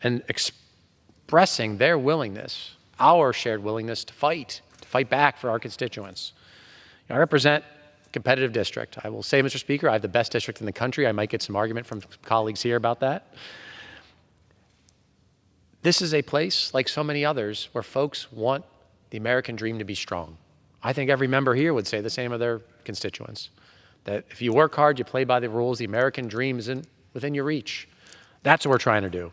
and expressing their willingness, our shared willingness to fight back for our constituents. I represent a competitive district. I will say, Mr. Speaker, I have the best district in the country. I might get some argument from colleagues here about that. This is a place, like so many others, where folks want the American dream to be strong. I think every member here would say the same of their constituents, that if you work hard, you play by the rules, the American dream isn't within your reach. That's what we're trying to do.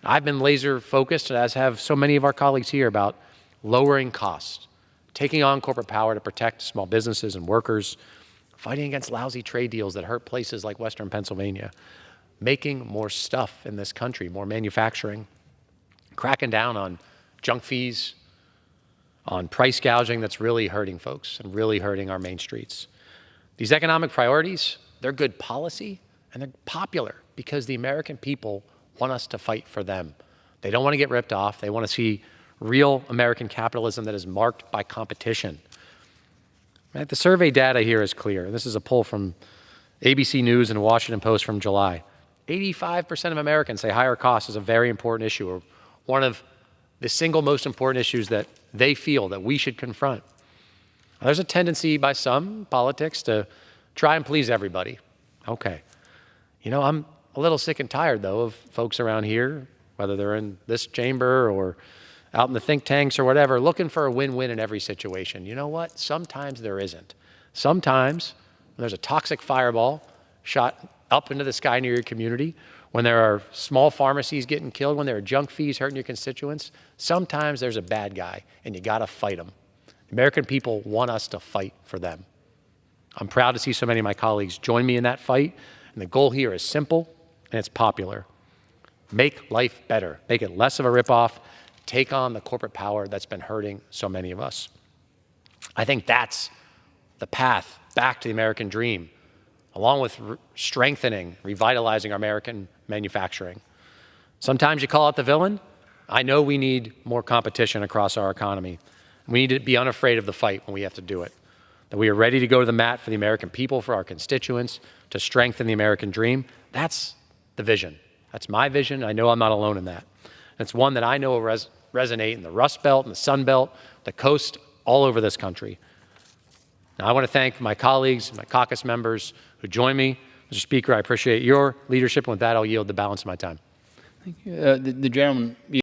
I've been laser focused, as have so many of our colleagues here, about lowering costs, taking on corporate power to protect small businesses and workers, fighting against lousy trade deals that hurt places like Western Pennsylvania, making more stuff in this country, more manufacturing, cracking down on junk fees, on price gouging that's really hurting folks and really hurting our main streets. These economic priorities, they're good policy and they're popular because the American people want us to fight for them. They don't want to get ripped off. They want to see real American capitalism that is marked by competition. Right? The survey data here is clear. This is a poll from ABC News and Washington Post from July. 85% of Americans say higher costs is a very important issue, or one of the single most important issues that they feel that we should confront. There's a tendency by some politics to try and please everybody. Okay. You know, I'm a little sick and tired, though, of folks around here, whether they're in this chamber or out in the think tanks or whatever, looking for a win-win in every situation. You know what? Sometimes there isn't. Sometimes when there's a toxic fireball shot up into the sky near your community, when there are small pharmacies getting killed, when there are junk fees hurting your constituents, sometimes there's a bad guy, and you got to fight him. The American people want us to fight for them. I'm proud to see so many of my colleagues join me in that fight, and the goal here is simple, and it's popular. Make life better. Make it less of a ripoff. Take on the corporate power that's been hurting so many of us. I think that's the path back to the American dream, along with strengthening, revitalizing our American manufacturing. Sometimes you call out the villain. I know we need more competition across our economy. We need to be unafraid of the fight when we have to do it. That we are ready to go to the mat for the American people, for our constituents, to strengthen the American dream. That's the vision. That's my vision. I know I'm not alone in that. It's one that I know will resonate in the Rust Belt and the Sun Belt, the coast, all over this country. Now, I want to thank my colleagues, my caucus members who join me. Mr. Speaker, I appreciate your leadership, and with that, I'll yield the balance of my time. Thank you. The gentleman.